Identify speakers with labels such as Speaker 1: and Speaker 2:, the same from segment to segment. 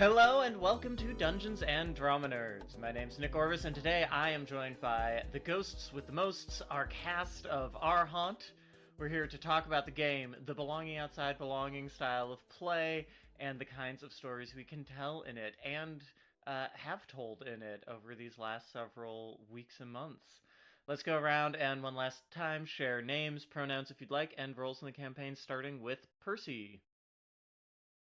Speaker 1: Hello and welcome to Dungeons and Drama Nerds. My name's Nick Orvis, and today I am joined by the Ghosts with the Mosts, our cast of Our Haunt. We're here to talk about the game, the belonging outside belonging style of play, and the kinds of stories we can tell in it, and have told in it over these last several weeks and months. Let's go around and one last time share names, pronouns if you'd like, and roles in the campaign, starting with Percy.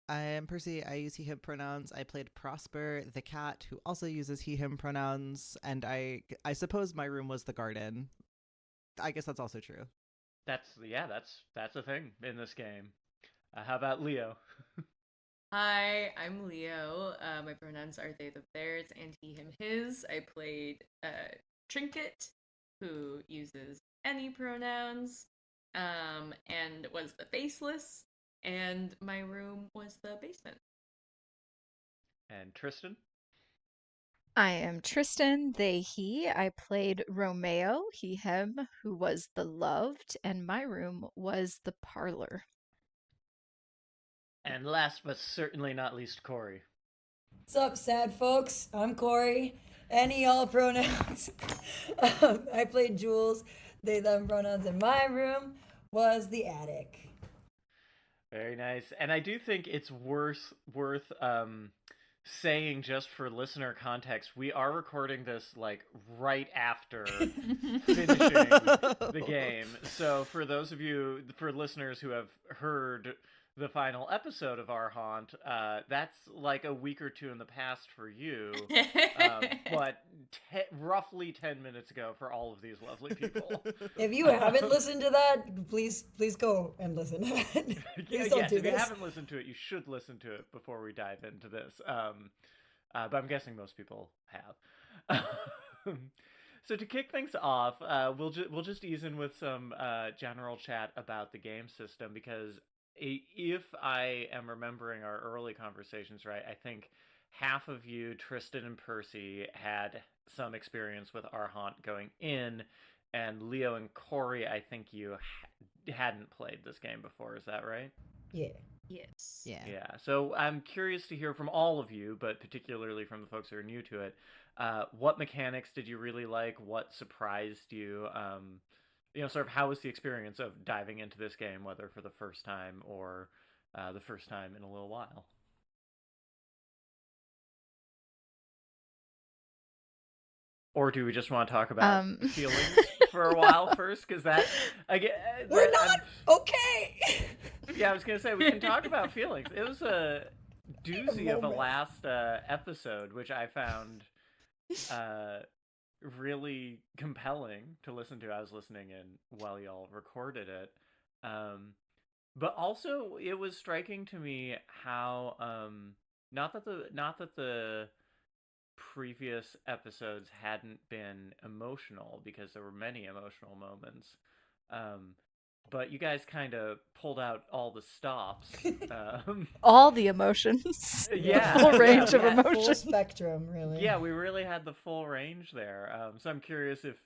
Speaker 2: I am Percy. I use he, him pronouns. I played Prosper, the cat, who also uses he, him pronouns. And I suppose my room was the garden. I guess that's also true.
Speaker 1: That's a thing in this game. How about Leo?
Speaker 3: Hi, I'm Leo. My pronouns are they, them, theirs, and he, him, his. I played Trinket, who uses any pronouns, and was the faceless. And my room was the basement.
Speaker 1: And Tristan?
Speaker 4: I am Tristan, they, he. I played Romeo, he, him, who was the loved, and my room was the parlor.
Speaker 1: And last but certainly not least, Kory.
Speaker 5: What's up, sad folks? I'm Kory. Any, all pronouns. I played Jules, they, them pronouns, and my room was the attic.
Speaker 1: Very nice. And I do think it's worth saying, just for listener context, we are recording this like right after finishing the game. So for those of you, for listeners who have heard the final episode of Our Haunt, that's like a week or two in the past for you, but roughly 10 minutes ago for all of these lovely people.
Speaker 5: If you haven't listened to that, please go and listen to that.
Speaker 1: If you haven't listened to it, you should listen to it before we dive into this. But I'm guessing most people have. So to kick things off, we'll just ease in with some general chat about the game system, because if I am remembering our early conversations right, I think half of you, Tristan and Percy, had some experience with Our Haunt going in, and Leo and Kory, I think you hadn't played this game before. Is that right?
Speaker 5: Yeah.
Speaker 3: Yes.
Speaker 1: Yeah. So I'm curious to hear from all of you, but particularly from the folks who are new to it. What mechanics did you really like? What surprised you? Sort of how was the experience of diving into this game, whether for the first time or the first time in a little while? Or do we just want to talk about feelings for a while first? Because
Speaker 5: we're not okay.
Speaker 1: Yeah, I was gonna say we can talk about feelings. It was a doozy of a last episode, which I found really compelling to listen to. I was listening in while y'all recorded it, but also it was striking to me how not that the previous episodes hadn't been emotional, because there were many emotional moments, but you guys kind of pulled out all the stops.
Speaker 4: All the emotions.
Speaker 1: Yeah.
Speaker 4: Full range of emotions.
Speaker 5: Full spectrum, really.
Speaker 1: Yeah, we really had the full range there. So I'm curious if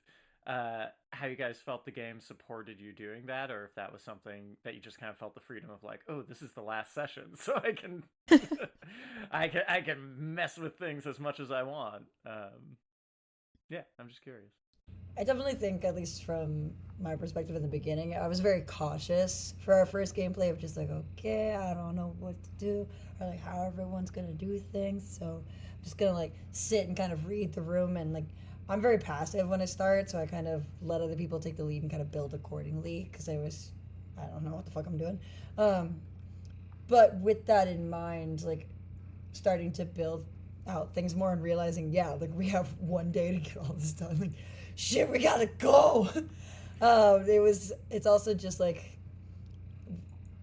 Speaker 1: how you guys felt the game supported you doing that, or if that was something that you just kind of felt the freedom of like, oh, this is the last session, so I can I can mess with things as much as I want. Yeah, I'm just curious.
Speaker 5: I definitely think, at least from my perspective in the beginning, I was very cautious for our first gameplay of just like, okay, I don't know what to do, or like how everyone's gonna do things, so I'm just gonna like sit and kind of read the room, and like I'm very passive when I start, so I kind of let other people take the lead and kind of build accordingly, because I don't know what the fuck I'm doing. But with that in mind, like starting to build out things more and realizing, like we have one day to get all this done, like shit, we gotta go. It's also just like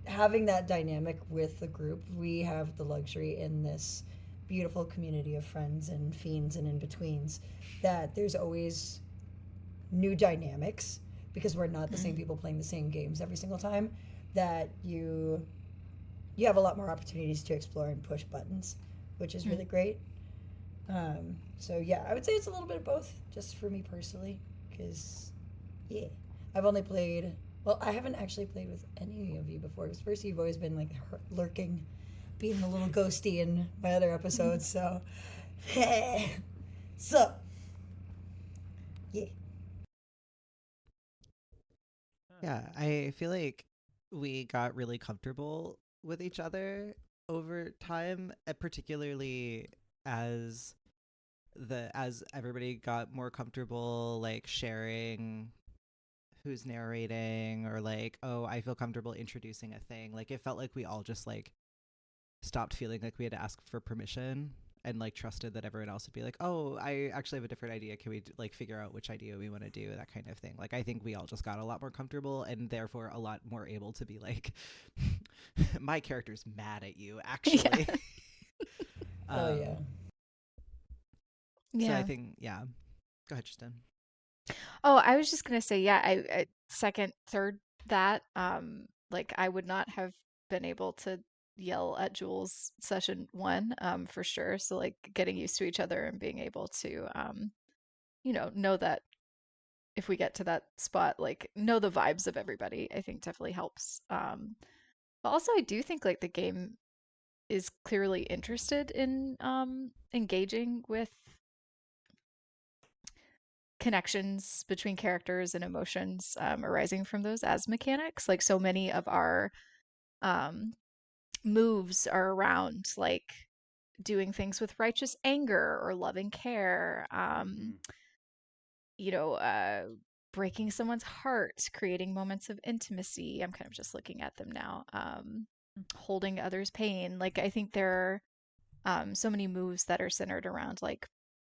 Speaker 5: having that dynamic with the group. We have the luxury in this beautiful community of friends and fiends and in-betweens that there's always new dynamics, because we're not the same people playing the same games every single time, that you have a lot more opportunities to explore and push buttons, which is really great. So yeah, I would say it's a little bit of both, just for me personally, because I've only played, I haven't actually played with any of you before, because Percy, you've always been like lurking being a little ghosty in my other episodes. So, so yeah.
Speaker 2: Yeah, I feel like we got really comfortable with each other over time, particularly as as everybody got more comfortable like sharing who's narrating, or like, oh, I feel comfortable introducing a thing. Like it felt like we all just like stopped feeling like we had to ask for permission and like trusted that everyone else would be like, oh, I actually have a different idea, can we like figure out which idea we want to do, that kind of thing. Like I think we all just got a lot more comfortable and therefore a lot more able to be like my character's mad at you actually.
Speaker 5: Oh yeah.
Speaker 2: So I
Speaker 4: Yeah.
Speaker 2: think, yeah, go ahead, Tristan.
Speaker 4: Oh, I was just gonna say, yeah, I second, third that. Like I would not have been able to yell at Jules session one, for sure. So like getting used to each other and being able to, know that if we get to that spot, like know the vibes of everybody, I think definitely helps. But also I do think like the game is clearly interested in engaging with connections between characters and emotions arising from those as mechanics. Like so many of our um, moves are around like doing things with righteous anger or loving care, you know, breaking someone's heart, creating moments of intimacy. I'm kind of just looking at them now. Holding others' pain. Like I think there are so many moves that are centered around like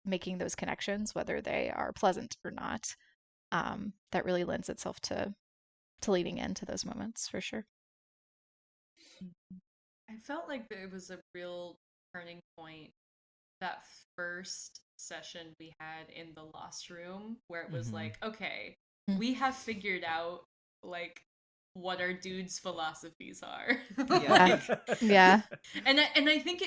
Speaker 4: making those connections, whether they are pleasant or not. That really lends itself to leading into those moments for sure.
Speaker 3: I felt like it was a real turning point that first session we had in the Lost Room, where it was like, okay,
Speaker 4: Mm.
Speaker 3: we have figured out like what our dudes' philosophies are.
Speaker 2: Yeah.
Speaker 4: Yeah.
Speaker 3: And I think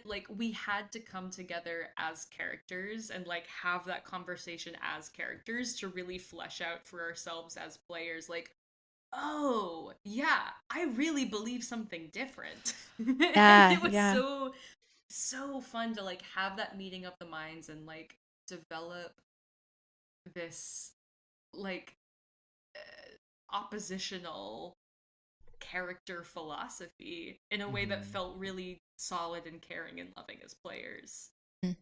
Speaker 3: like we had to come together as characters and like have that conversation as characters to really flesh out for ourselves as players, like, oh yeah, I really believe something different. And
Speaker 4: Yeah.
Speaker 3: it was
Speaker 4: Yeah.
Speaker 3: so fun to like have that meeting of the minds and like develop this like oppositional character philosophy in a way that felt really solid and caring and loving as players.
Speaker 4: Mm.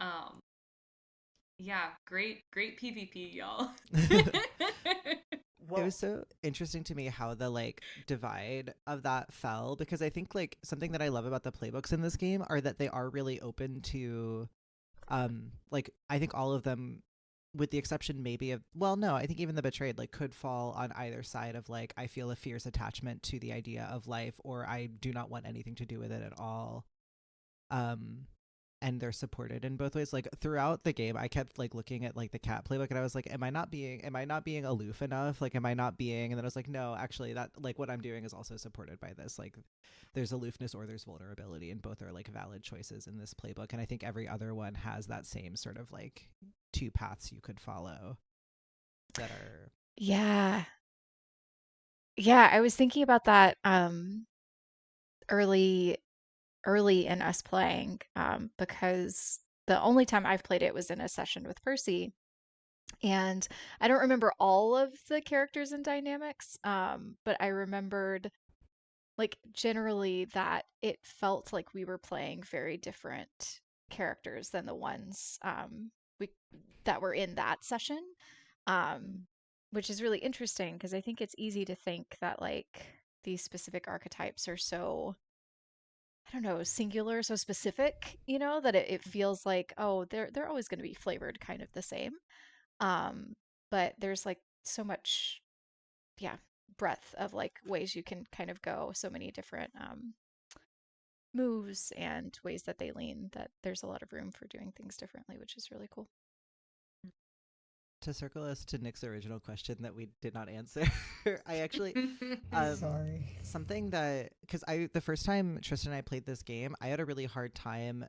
Speaker 3: Yeah, great PvP, y'all.
Speaker 2: It was so interesting to me how the like divide of that fell, because I think like something that I love about the playbooks in this game are that they are really open to like I think all of them, with the exception maybe of, well, no, I think even the betrayed like could fall on either side of like I feel a fierce attachment to the idea of life, or I do not want anything to do with it at all. And they're supported in both ways. Like throughout the game I kept like looking at like the cat playbook and I was like, am I not being aloof enough, like am I not being, and then I was like, no, actually that like what I'm doing is also supported by this. Like there's aloofness or there's vulnerability, and both are like valid choices in this playbook, and I think every other one has that same sort of like two paths you could follow that are
Speaker 4: Yeah. Yeah, I was thinking about that early in us playing, because the only time I've played it was in a session with Percy. And I don't remember all of the characters and dynamics, but I remembered like generally that it felt like we were playing very different characters than the ones we that were in that session, which is really interesting because I think it's easy to think that like these specific archetypes are so, I don't know, singular, so specific, that it feels like, oh, they're always going to be flavored kind of the same. But there's like so much, yeah, breadth of like ways you can kind of go, so many different moves and ways that they lean, that there's a lot of room for doing things differently, which is really cool.
Speaker 2: to circle us to Nick's original question that we did not answer. I actually
Speaker 5: Sorry.
Speaker 2: something that, because the first time Tristan and I played this game, I had a really hard time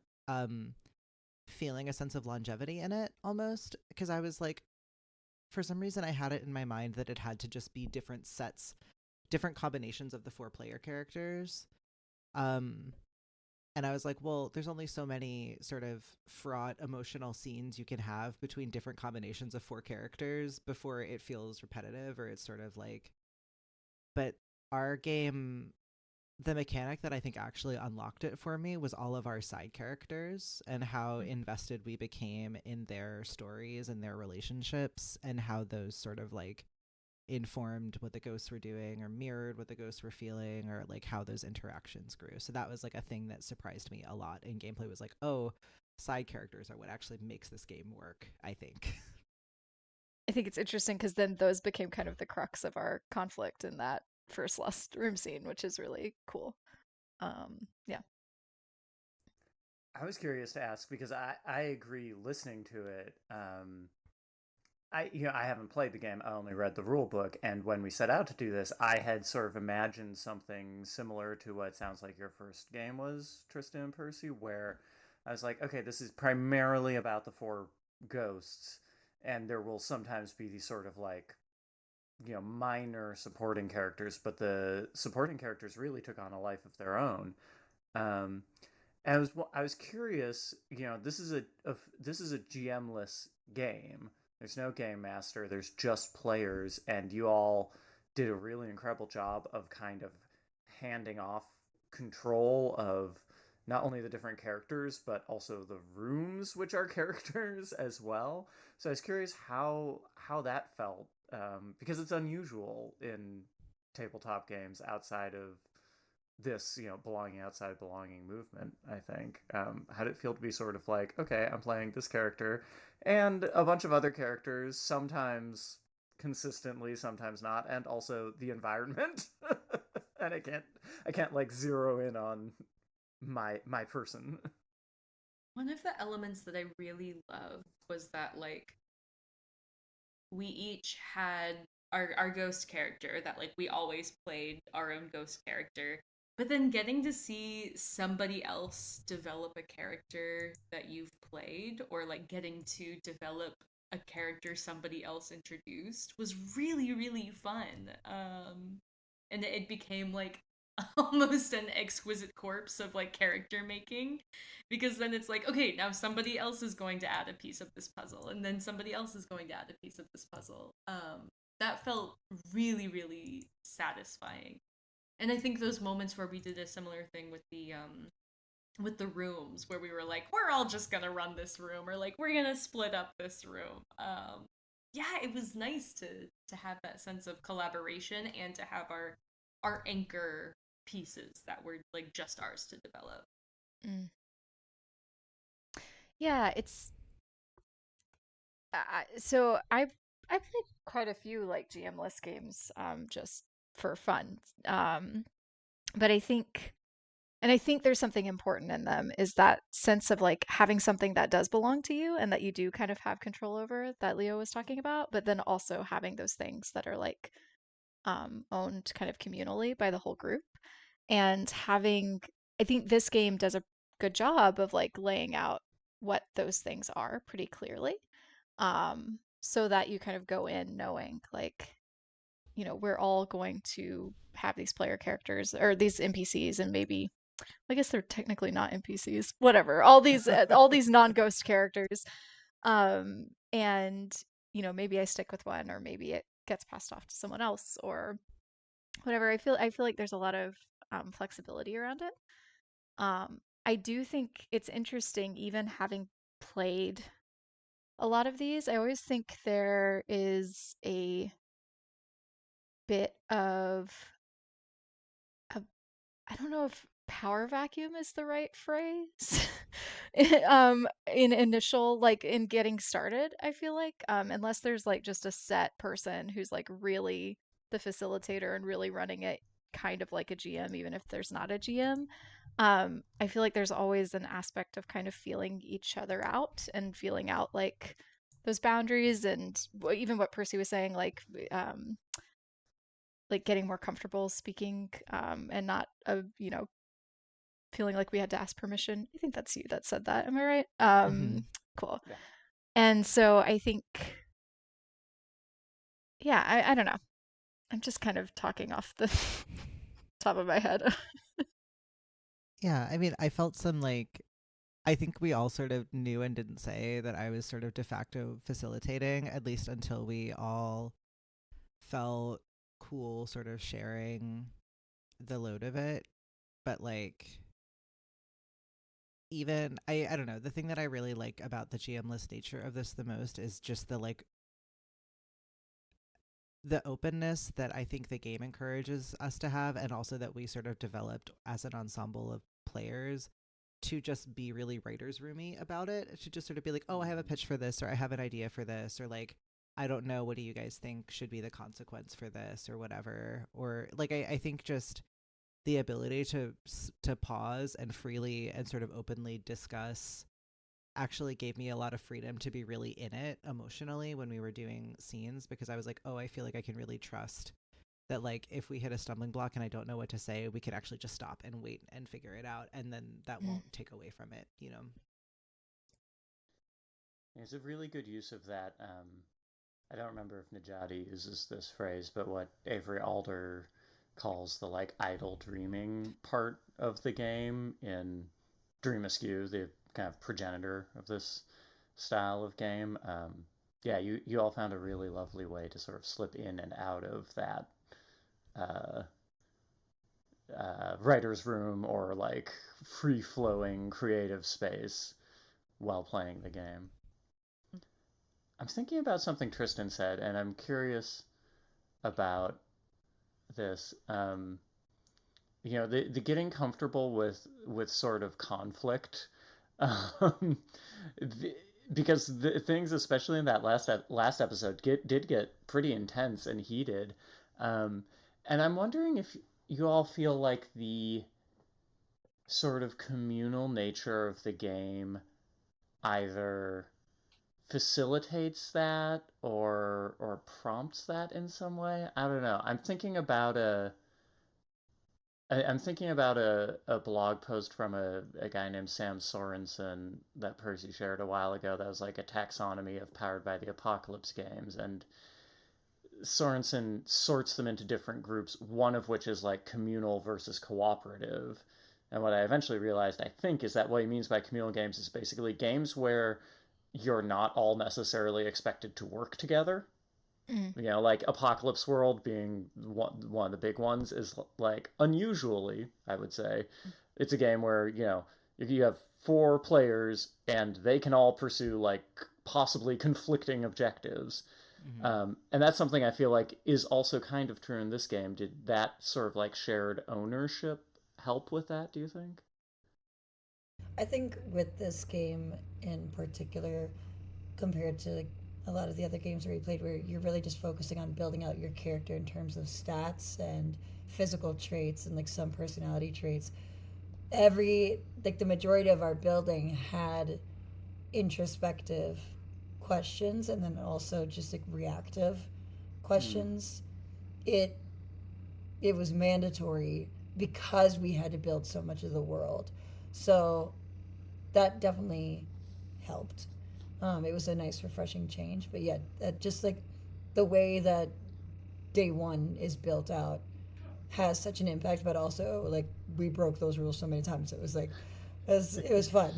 Speaker 2: feeling a sense of longevity in it, almost, because I was like, for some reason I had it in my mind that it had to just be different sets, different combinations of the 4-player characters. And I was like, well, there's only so many sort of fraught emotional scenes you can have between different combinations of 4 characters before it feels repetitive or it's sort of like. But our game, the mechanic that I think actually unlocked it for me was all of our side characters and how invested we became in their stories and their relationships and how those sort of like informed what the ghosts were doing or mirrored what the ghosts were feeling or like how those interactions grew. So that was like a thing that surprised me a lot in gameplay, was like, oh, side characters are what actually makes this game work, I think.
Speaker 4: I think it's interesting because then those became kind of the crux of our conflict in that first Lost Room scene, which is really cool. Yeah.
Speaker 1: I was curious to ask because I agree listening to it. I haven't played the game. I only read the rule book, and when we set out to do this, I had sort of imagined something similar to what sounds like your first game was, Tristan and Percy, where I was like, okay, this is primarily about the 4 ghosts, and there will sometimes be these sort of like, minor supporting characters, but the supporting characters really took on a life of their own. And I was curious. This is a GM-less game. There's no game master. There's just players, and you all did a really incredible job of kind of handing off control of not only the different characters, but also the rooms, which are characters as well. So I was curious how that felt, because it's unusual in tabletop games outside of this, belonging outside belonging movement, I think. How did it feel to be sort of like, okay, I'm playing this character and a bunch of other characters, sometimes consistently, sometimes not, and also the environment. And I can't like zero in on my person.
Speaker 3: One of the elements that I really loved was that like we each had our ghost character that like we always played our own ghost character, but then getting to see somebody else develop a character that you've played, or like getting to develop a character somebody else introduced, was really, really fun. And it became like almost an exquisite corpse of like character making, because then it's like, okay, now somebody else is going to add a piece of this puzzle, and then somebody else is going to add a piece of this puzzle. That felt really, really satisfying. And I think those moments where we did a similar thing with the rooms, where we were like, we're all just gonna run this room, or like we're gonna split up this room. Yeah, it was nice to have that sense of collaboration and to have our anchor pieces that were like just ours to develop.
Speaker 4: Mm. Yeah, it's so I played quite a few like GM-less games just for fun. But I think there's something important in them, is that sense of like having something that does belong to you and that you do kind of have control over, that Leo was talking about, but then also having those things that are like owned kind of communally by the whole group. And I think this game does a good job of like laying out what those things are pretty clearly, so that you kind of go in knowing like, we're all going to have these player characters or these NPCs, and maybe, I guess they're technically not NPCs, whatever, all these non-ghost characters, and maybe I stick with one, or maybe it gets passed off to someone else, or whatever. I feel like there's a lot of flexibility around it. I do think it's interesting, even having played a lot of these, I always think there is a bit of a, I don't know if power vacuum is the right phrase. In initial, like in getting started, I feel like, unless there's like just a set person who's like really the facilitator and really running it kind of like a GM, even if there's not a GM. I feel like there's always an aspect of kind of feeling each other out and feeling out like those boundaries, and even what Percy was saying, like getting more comfortable speaking, and not feeling like we had to ask permission. I think that's you that said that. Am I right? Cool.
Speaker 1: Yeah.
Speaker 4: And so I think, yeah, I don't know. I'm just kind of talking off the top of my head.
Speaker 2: Yeah, I mean, I felt some like I think we all sort of knew and didn't say that I was sort of de facto facilitating, at least until we all felt cool sort of sharing the load of it. But like even I don't know, the thing that I really like about the GM-less nature of this the most is just the like the openness that I think the game encourages us to have, and also that we sort of developed as an ensemble of players to just be really writer's roomy about it, to just sort of be like, oh, I have a pitch for this, or I have an idea for this, or like, I don't know, what do you guys think should be the consequence for this, or whatever. Or like, I think just the ability to pause and freely and sort of openly discuss actually gave me a lot of freedom to be really in it emotionally when we were doing scenes, because I was like, oh, I feel like I can really trust that, like, if we hit a stumbling block and I don't know what to say, we could actually just stop and wait and figure it out, and then that won't take away from it, you know?
Speaker 1: It's a really good use of that. I don't remember if Nedjadi uses this phrase, but what Avery Alder calls the like idle dreaming part of the game in Dream Askew, the kind of progenitor of this style of game. Yeah, you all found a really lovely way to sort of slip in and out of that uh, writer's room or like free flowing creative space while playing the game. I'm thinking about something Tristan said, and I'm curious about this. The getting comfortable with sort of conflict, um, the, because the things, especially in that last episode, did get pretty intense and heated, um, and I'm wondering if you all feel like the sort of communal nature of the game either facilitates that or prompts that in some way. I don't know. I'm thinking about a blog post from a guy named Sam Sorensen that Percy shared a while ago that was like a taxonomy of Powered by the Apocalypse games, and Sorensen sorts them into different groups, one of which is like communal versus cooperative. And what I eventually realized, I think, is that what he means by communal games is basically games where you're not all necessarily expected to work together. Like Apocalypse World being one of the big ones is like unusually, I would say, it's a game where, if you have 4 players and they can all pursue like possibly conflicting objectives. And that's something I feel like is also kind of true in this game. Did that sort of like shared ownership help with that, do you think?
Speaker 5: I think with this game in particular, compared to like a lot of the other games where you played, where you're really just focusing on building out your character in terms of stats and physical traits and like some personality traits, the majority of our building had introspective questions and then also just like reactive questions. It was mandatory because we had to build so much of the world. So that definitely helped. It was a nice, refreshing change. But yeah, just like the way that day one is built out has such an impact. But also, like, we broke those rules so many times. It was like, it was fun.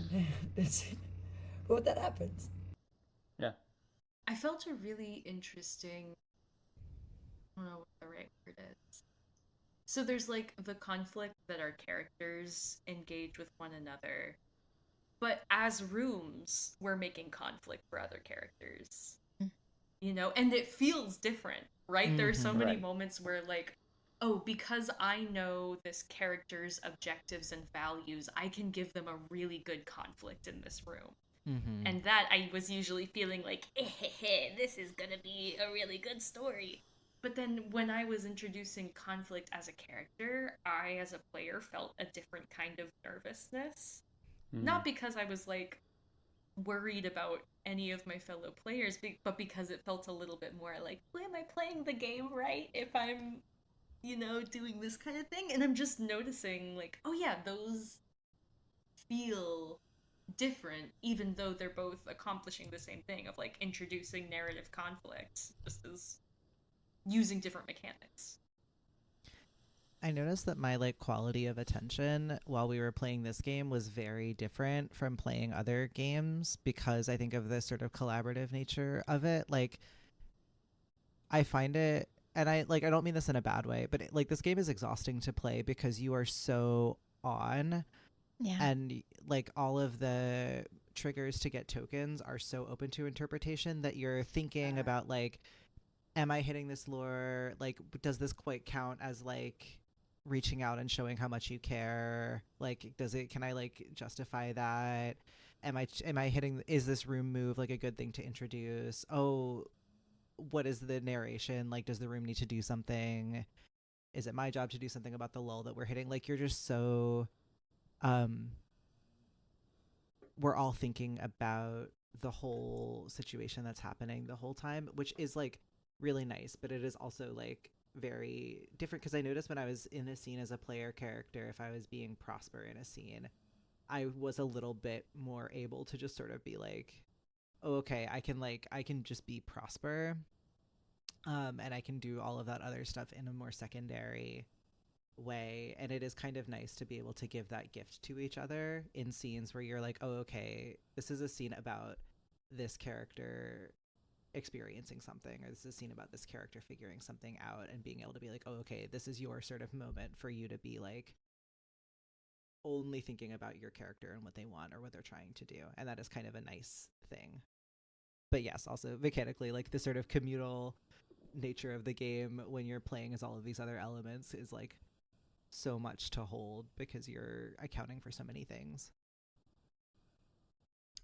Speaker 5: But that happens.
Speaker 1: Yeah.
Speaker 3: I felt a really interesting, I don't know what the right word is. So there's like the conflict that our characters engage with one another, but as rooms, we're making conflict for other characters. And it feels different, right? There are so many
Speaker 1: Right.
Speaker 3: moments where, like, oh, because I know this character's objectives and values, I can give them a really good conflict in this room. And that I was usually feeling like, this is gonna be a really good story. But then when I was introducing conflict as a character, I, as a player, felt a different kind of nervousness. Not because I was like worried about any of my fellow players, but because it felt a little bit more like, am I playing the game right if I'm, doing this kind of thing? And I'm just noticing, like, oh yeah, those feel different, even though they're both accomplishing the same thing of like introducing narrative conflict, just as using different mechanics.
Speaker 2: I noticed that my like quality of attention while we were playing this game was very different from playing other games because I think of the sort of collaborative nature of it. Like I find it, and I don't mean this in a bad way, but like this game is exhausting to play because you are so on,
Speaker 4: Yeah.
Speaker 2: and like all of the triggers to get tokens are so open to interpretation that you're thinking about like, am I hitting this lure? Like, does this quite count as like reaching out and showing how much you care? Like, can I like justify that? Am I hitting, is this room move like a good thing to introduce? Oh, what is the narration? Like, does the room need to do something? Is it my job to do something about the lull that we're hitting? Like, you're just so, we're all thinking about the whole situation that's happening the whole time, which is like really nice, but it is also like very different because I noticed when I was in a scene as a player character, if I was being Prosper in a scene, I was a little bit more able to just sort of be like, oh, okay, I can just be Prosper, and I can do all of that other stuff in a more secondary way. And it is kind of nice to be able to give that gift to each other in scenes where you're like, oh, okay, this is a scene about this character experiencing something, or this is a scene about this character figuring something out, and being able to be like, oh, okay, this is your sort of moment for you to be like only thinking about your character and what they want or what they're trying to do. And that is kind of a nice thing. But yes, also mechanically, like the sort of communal nature of the game when you're playing as all of these other elements is like so much to hold because you're accounting for so many things.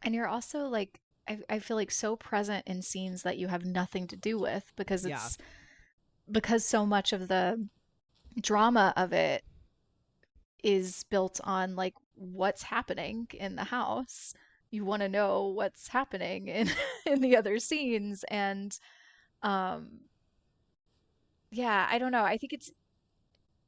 Speaker 4: And you're also like, I feel like so present in scenes that you have nothing to do with because
Speaker 2: Yeah.
Speaker 4: because so much of the drama of it is built on like what's happening in the house. You want to know what's happening in in the other scenes, and um yeah, I don't know. I think it's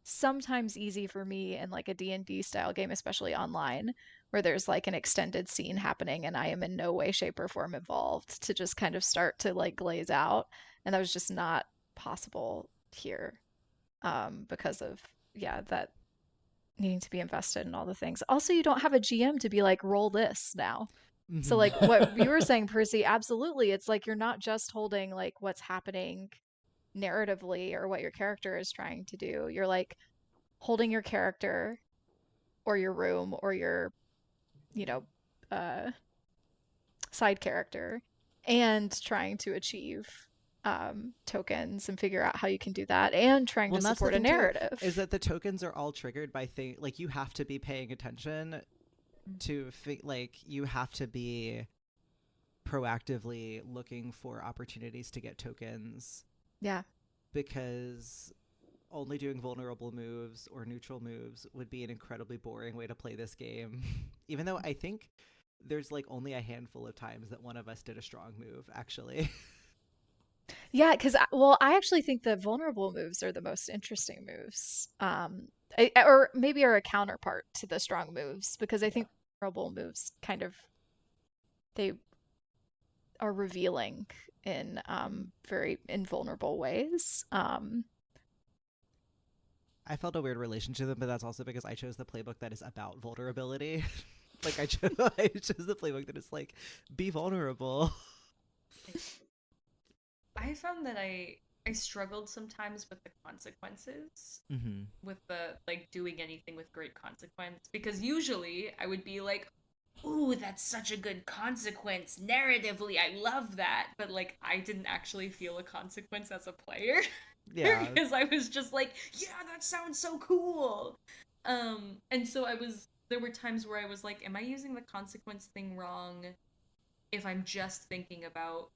Speaker 4: sometimes easy for me in like a D&D style game, especially online, where there's like an extended scene happening and I am in no way, shape, or form involved, to just kind of start to like glaze out. And that was just not possible here, because of, yeah, that needing to be invested in all the things. Also, you don't have a GM to be like, roll this now. So like what you were saying, Percy, absolutely. It's like you're not just holding like what's happening narratively or what your character is trying to do. You're like holding your character or your room or your, you know, uh, side character and trying to achieve tokens and figure out how you can do that and trying
Speaker 2: Well,
Speaker 4: to
Speaker 2: and that's the
Speaker 4: support a
Speaker 2: thing too,
Speaker 4: narrative.
Speaker 2: is that the tokens are all triggered by things like you have to be paying attention to like you have to be proactively looking for opportunities to get tokens
Speaker 4: Yeah.
Speaker 2: because only doing vulnerable moves or neutral moves would be an incredibly boring way to play this game. Even though I think there's like only a handful of times that one of us did a strong move, actually.
Speaker 4: Yeah, because well, I actually think the vulnerable moves are the most interesting moves. Or maybe are a counterpart to the strong moves because I think vulnerable moves kind of they are revealing in very invulnerable ways.
Speaker 2: I felt a weird relation to them, but that's also because I chose the playbook that is about vulnerability. Like I chose the playbook that is like, be vulnerable.
Speaker 3: I found that I struggled sometimes with the consequences, with the like doing anything with great consequence, because usually I would be like, ooh, that's such a good consequence narratively, I love that, but like I didn't actually feel a consequence as a player.
Speaker 2: Yeah.
Speaker 3: Because I was just like, yeah, that sounds so cool. And so there were times where I was like, am I using the consequence thing wrong if I'm just thinking about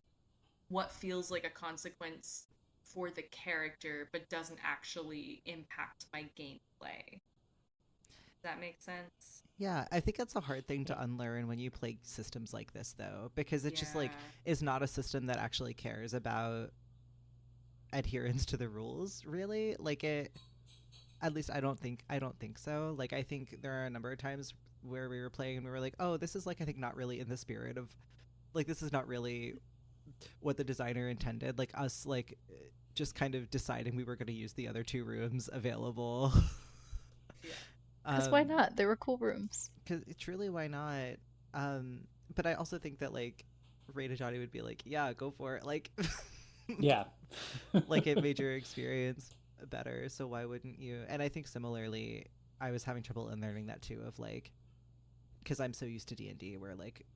Speaker 3: what feels like a consequence for the character but doesn't actually impact my gameplay? Does that make sense?
Speaker 2: Yeah, I think that's a hard thing to unlearn when you play systems like this, though, because it just like is not a system that actually cares about adherence to the rules, really. Like it, at least I don't think so. Like I think there are a number of times where we were playing and we were like, oh, this is like I think not really in the spirit of, like this is not really what the designer intended. Like us like just kind of deciding we were going to use the other 2 rooms available.
Speaker 4: Because why not? They were cool rooms.
Speaker 2: Because truly, why not? But I also think that like Nedjadi would be like, yeah, go for it. Like,
Speaker 1: Yeah.
Speaker 2: like it made your experience better. So why wouldn't you? And I think similarly, I was having trouble in learning that too. Of like, because I'm so used to D&D where like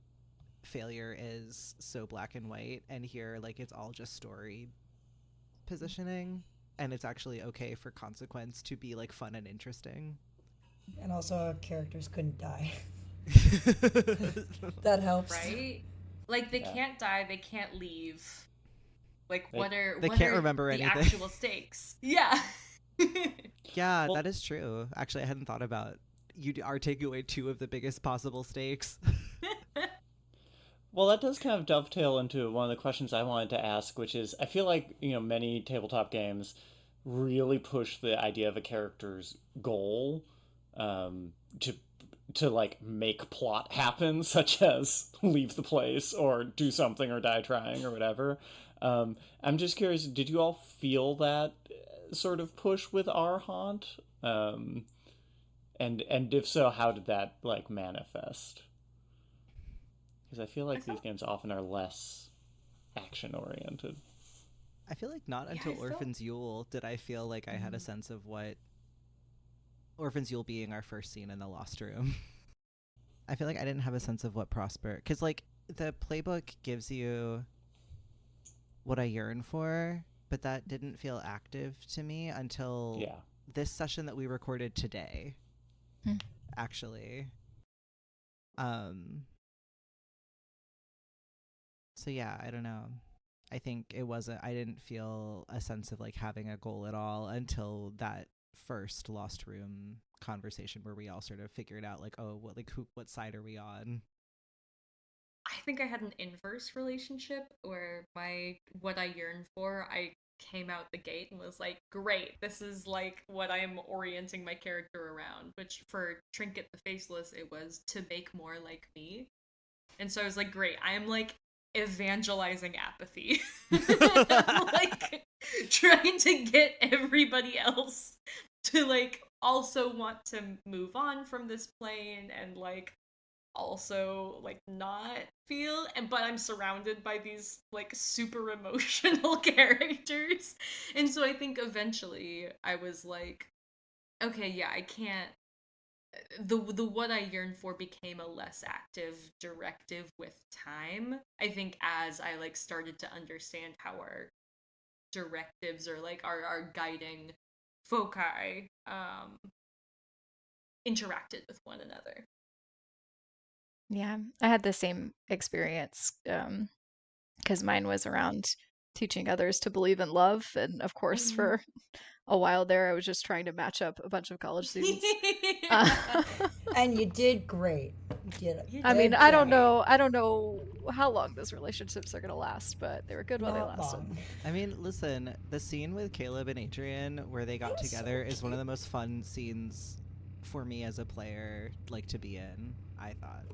Speaker 2: failure is so black and white, and here like it's all just story positioning, and it's actually okay for consequence to be like fun and interesting.
Speaker 5: And also, our characters couldn't die. That helps.
Speaker 3: Right? Like, they
Speaker 1: Yeah.
Speaker 3: can't die, they can't leave. Like,
Speaker 1: They-
Speaker 3: what are
Speaker 2: they
Speaker 3: what
Speaker 2: can't
Speaker 3: are
Speaker 2: remember
Speaker 3: the
Speaker 2: anything.
Speaker 3: actual stakes? Yeah.
Speaker 2: Yeah,
Speaker 1: Well-
Speaker 2: that is true. Actually, I hadn't thought about you are taking away 2 of the biggest possible stakes.
Speaker 1: Well, that does kind of dovetail into one of the questions I wanted to ask, which is, I feel like, many tabletop games really push the idea of a character's goal to like make plot happen, such as leave the place or do something or die trying or whatever. I'm just curious, did you all feel that sort of push with our haunt? And if so, how did that like manifest? Because I feel like these games often are less action oriented.
Speaker 2: I feel like not
Speaker 3: Yeah,
Speaker 2: until
Speaker 3: I felt-
Speaker 2: Orphan's Yule did I feel like I had a sense of what Orphan's Yule being our first scene in the Lost Room. I feel like I didn't have a sense of what Prosper, because like the playbook gives you what I yearn for, but that didn't feel active to me until
Speaker 1: Yeah.
Speaker 2: this session that we recorded today.
Speaker 4: Hmm.
Speaker 2: Actually. So yeah, I don't know. I think it wasn't, I didn't feel a sense of like having a goal at all until that first Lost Room conversation where we all sort of figured out like, oh, what side are we on?
Speaker 3: I think I had an inverse relationship where what I yearned for, I came out the gate and was like, great, this is like what I'm orienting my character around. Which for Trinket the Faceless, it was to make more like me. And so I was like, great, I am like evangelizing apathy. Like trying to get everybody else to like also want to move on from this plane and like also like not feel, but I'm surrounded by these like super emotional characters. And so I think eventually I was like, okay, yeah, I can't, the what I yearned for became a less active directive with time. I think as I like started to understand how our directives or like our guiding foci interacted with one another.
Speaker 4: Yeah, I had the same experience because mine was around teaching others to believe in love. And of course, for a while there, I was just trying to match up a bunch of college students.
Speaker 5: And you did great. You did.
Speaker 4: I mean,
Speaker 5: did
Speaker 4: I don't
Speaker 5: great.
Speaker 4: know how long those relationships are going to last, but they were good while they
Speaker 5: Not
Speaker 4: lasted.
Speaker 5: long.
Speaker 2: I mean, listen, the scene with Caleb and Adrian where they got
Speaker 5: It was so
Speaker 2: together is one of
Speaker 5: cute.
Speaker 2: the most fun scenes for me as a player, like to be in, I thought.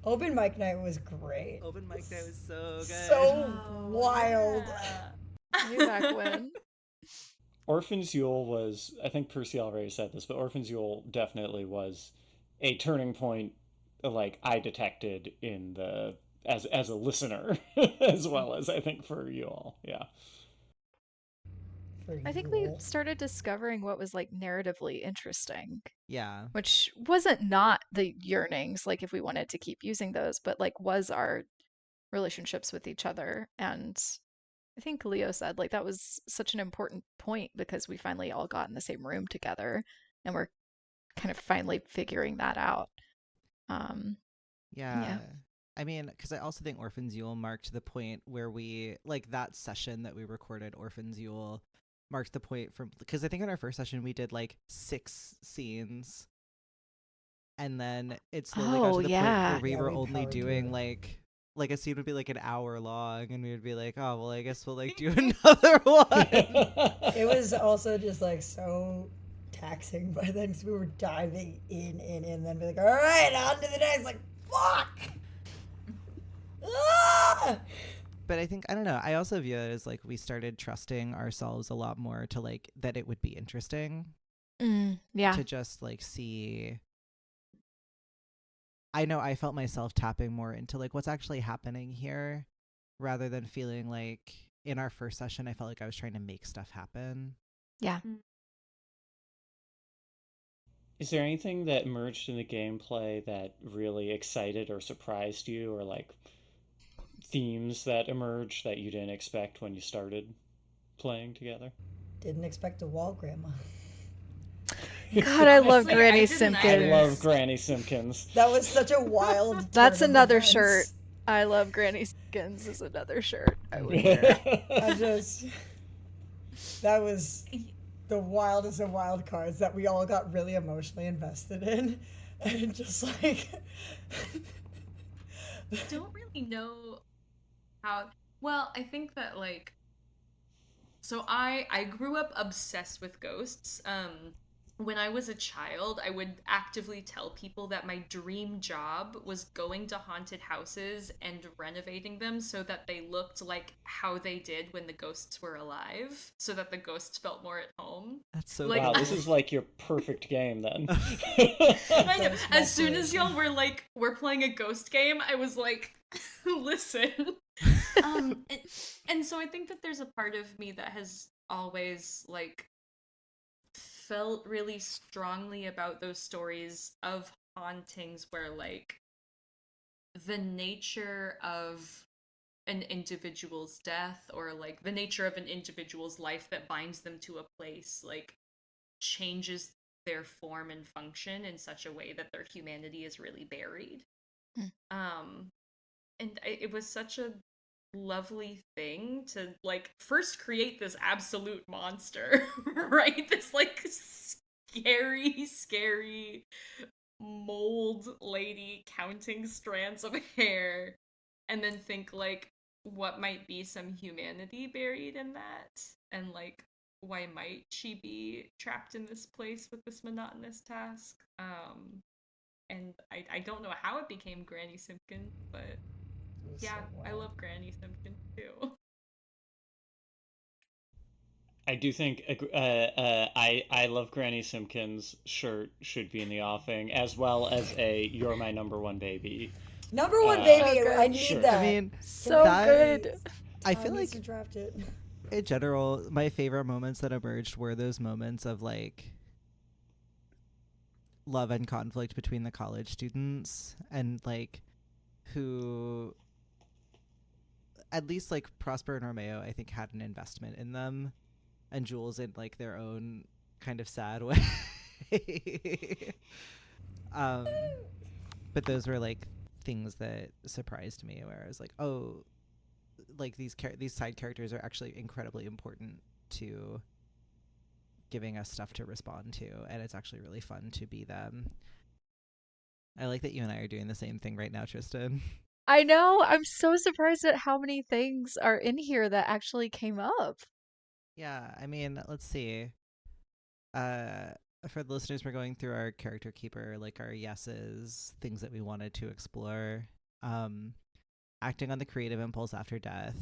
Speaker 5: Open mic night was great.
Speaker 2: Open mic night was so good.
Speaker 5: So wild.
Speaker 4: Way back when.
Speaker 1: Orphan's Yule was, I think Percy already said this, but Orphan's Yule definitely was a turning point, like I detected in the as a listener, as well as I think for you all. Yeah.
Speaker 5: For
Speaker 4: I think
Speaker 5: you
Speaker 4: we
Speaker 5: all.
Speaker 4: started discovering what was like narratively interesting,
Speaker 2: Yeah.
Speaker 4: which wasn't not the yearnings, like if we wanted to keep using those, but like was our relationships with each other. And I think Leo said like that was such an important point because we finally all got in the same room together and we're kind of finally figuring that out.
Speaker 2: Yeah. I mean, because I also think Orphan's Yule marked the point where we, like that session that we recorded, Orphan's Yule, marked the point from, because I think in our first session we did like 6 scenes. And then it slowly got
Speaker 4: Oh,
Speaker 2: to the
Speaker 4: yeah.
Speaker 2: point where we
Speaker 5: Yeah,
Speaker 2: were
Speaker 5: we
Speaker 2: only
Speaker 5: powered through
Speaker 2: doing
Speaker 5: it.
Speaker 2: like a scene would be like an hour long and we would be like, oh, well, I guess we'll like do another one.
Speaker 5: It was also just like so taxing by then because we were diving in and then be like, all right, on to the next. Like, fuck. Ah!
Speaker 2: But I think, I don't know, I also view it as like we started trusting ourselves a lot more to like that it would be interesting
Speaker 4: Yeah.
Speaker 2: to just like see. I know I felt myself tapping more into like what's actually happening here rather than feeling like in our first session I felt like I was trying to make stuff happen.
Speaker 4: Yeah.
Speaker 6: Is there anything that emerged in the gameplay that really excited or surprised you, or like themes that emerged that you didn't expect when you started playing together?
Speaker 5: Didn't expect a wall grandma.
Speaker 4: God, I love
Speaker 3: Honestly,
Speaker 4: Granny
Speaker 3: I didn't
Speaker 6: I
Speaker 4: Simpkins.
Speaker 6: love Granny Simpkins.
Speaker 5: That was such a wild.
Speaker 4: That's
Speaker 5: turn of
Speaker 4: another
Speaker 5: events.
Speaker 4: shirt. I love Granny Simpkins is another shirt I would wear.
Speaker 5: That was the wildest of wild cards that we all got really emotionally invested in, and just like.
Speaker 3: I don't really know how. Well, I think that like. So I grew up obsessed with ghosts. When I was a child, I would actively tell people that my dream job was going to haunted houses and renovating them so that they looked like how they did when the ghosts were alive, so that the ghosts felt more at home.
Speaker 2: That's so
Speaker 3: Like,
Speaker 6: Wow,
Speaker 2: cool.
Speaker 6: this is like your perfect game then.
Speaker 3: I know.
Speaker 5: That's
Speaker 3: As soon
Speaker 5: my
Speaker 3: as y'all were like, we're playing a ghost game, I was like, listen. And so I think that there's a part of me that has always like felt really strongly about those stories of hauntings where like the nature of an individual's death, or like the nature of an individual's life that binds them to a place, like changes their form and function in such a way that their humanity is really buried. And it was such a lovely thing to like first create this absolute monster, right? This like scary mold lady counting strands of hair, and then think like what might be some humanity buried in that, and like why might she be trapped in this place with this monotonous task. And I don't know how it became Granny Simpkins, but yeah, I love Granny Simpkins too.
Speaker 6: I do think I love Granny Simpkins shirt should be in the offing, as well as a "You're my number one baby."
Speaker 5: Number one baby,
Speaker 4: So
Speaker 5: I need
Speaker 6: Sure.
Speaker 5: that.
Speaker 2: I mean,
Speaker 4: So
Speaker 2: that-
Speaker 4: good.
Speaker 2: I
Speaker 5: Todd
Speaker 2: feel
Speaker 5: needs
Speaker 2: like
Speaker 5: to draft it.
Speaker 2: in general, my favorite moments that emerged were those moments of like love and conflict between the college students, and like who at least like Prosper and Romeo I think had an investment in them, and Jules in like their own kind of sad way. But those were like things that surprised me, where I was like, oh, like these side characters are actually incredibly important to giving us stuff to respond to, and it's actually really fun to be them. I like that you and I are doing the same thing right now, Tristan.
Speaker 4: I know. I'm so surprised at how many things are in here that actually came up.
Speaker 2: Yeah, I mean, let's see. For the listeners, we're going through our character keeper, like our yeses, things that we wanted to explore. Acting on the creative impulse after death.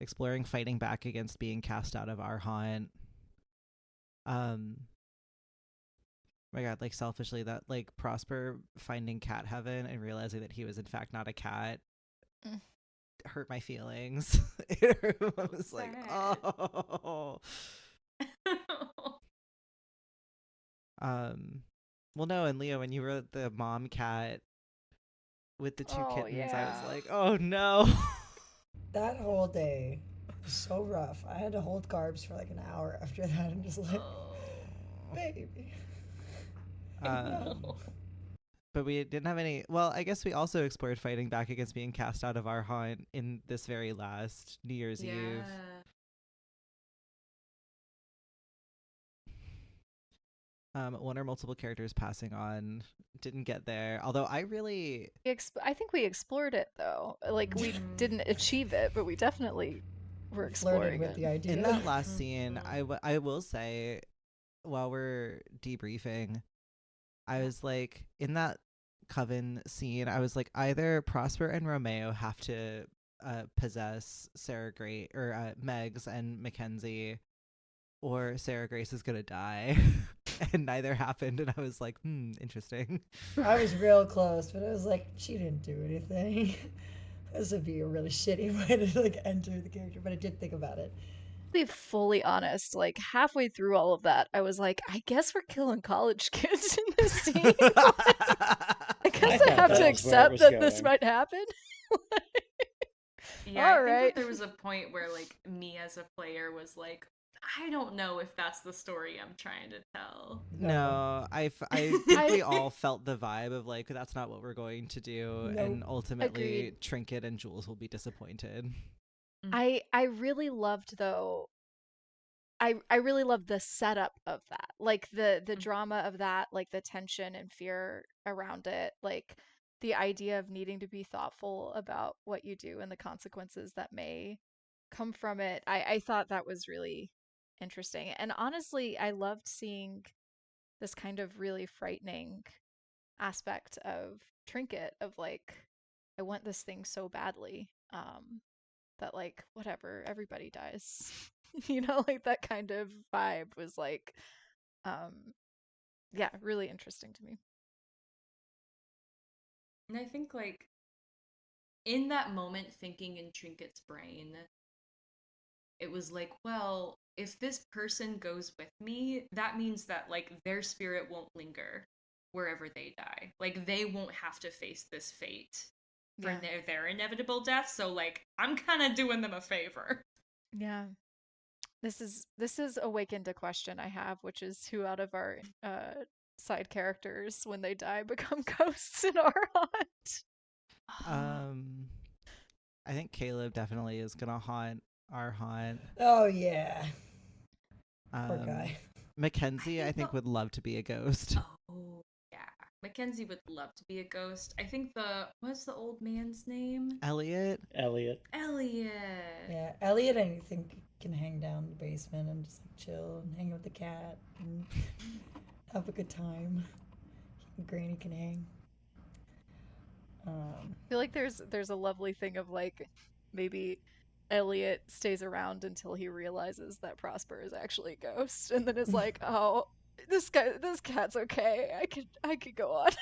Speaker 2: Exploring fighting back against being cast out of our haunt. My God, like selfishly, that like Prosper finding cat heaven and realizing that he was in fact not a cat hurt my feelings. I was like,
Speaker 3: Sad.
Speaker 2: oh. Well, no, and Leo, when you wrote the mom cat with the two
Speaker 4: Oh,
Speaker 2: kittens, I was
Speaker 4: yeah.
Speaker 2: like, oh no.
Speaker 5: That whole day was so rough. I had to hold carbs for like an hour after that and just like, baby.
Speaker 2: But we didn't have any. Well, I guess we also explored fighting back against being cast out of our haunt in this very last New Year's Eve. One or multiple characters passing on, didn't get there. Although I really,
Speaker 4: I think we explored it though. Like we didn't achieve it, but we definitely were
Speaker 5: Flirted
Speaker 4: exploring
Speaker 5: with
Speaker 4: it.
Speaker 5: the idea.
Speaker 2: in that last scene, I will say, while we're debriefing, I was like, in that coven scene, I was like, either Prosper and Romeo have to possess Sarah Grace or Megs and Mackenzie, or Sarah Grace is gonna die, and neither happened. And I was like, interesting.
Speaker 5: I was real close, but I was like, she didn't do anything. This would be a really shitty way to like enter the character, but I did think about it.
Speaker 4: To be fully honest, like halfway through all of that, I was like, I guess we're killing college kids in this scene. I guess I have to accept that this might happen.
Speaker 3: Yeah,
Speaker 4: All
Speaker 3: I think
Speaker 4: right.
Speaker 3: that there was a point where like me as a player was like, I don't know if that's the story I'm trying to tell.
Speaker 2: No, I think we all felt the vibe of like, that's not what we're going to do.
Speaker 5: Nope.
Speaker 2: And ultimately
Speaker 4: Agreed.
Speaker 2: Trinket and Jules will be disappointed.
Speaker 4: I really loved though. I really loved the setup of that, like the drama of that, like the tension and fear around it, like the idea of needing to be thoughtful about what you do and the consequences that may come from it. I thought that was really interesting, and honestly, I loved seeing this kind of really frightening aspect of Trinket of like, I want this thing so badly, that like whatever, everybody dies. Like that kind of vibe was like, yeah, really interesting to me.
Speaker 3: And I think like in that moment, thinking in Trinket's brain, it was like, well, if this person goes with me, that means that like their spirit won't linger wherever they die. Like they won't have to face this fate for their inevitable death. So like I'm kind of doing them a favor.
Speaker 4: Yeah. This is awakened a question I have, which is who out of our side characters, when they die, become ghosts in our haunt?
Speaker 2: I think Caleb definitely is gonna haunt our haunt.
Speaker 5: Oh yeah. Poor guy.
Speaker 2: Mackenzie, I think would love to be a ghost.
Speaker 3: Oh yeah, Mackenzie would love to be a ghost. I think what's the old man's name?
Speaker 2: Elliot.
Speaker 5: Yeah, Elliot, I think can hang down in the basement and just like chill and hang with the cat and have a good time. Granny can hang.
Speaker 4: I feel like there's a lovely thing of like maybe Elliot stays around until he realizes that Prosper is actually a ghost, and then is like, oh, this cat's okay. I could go on.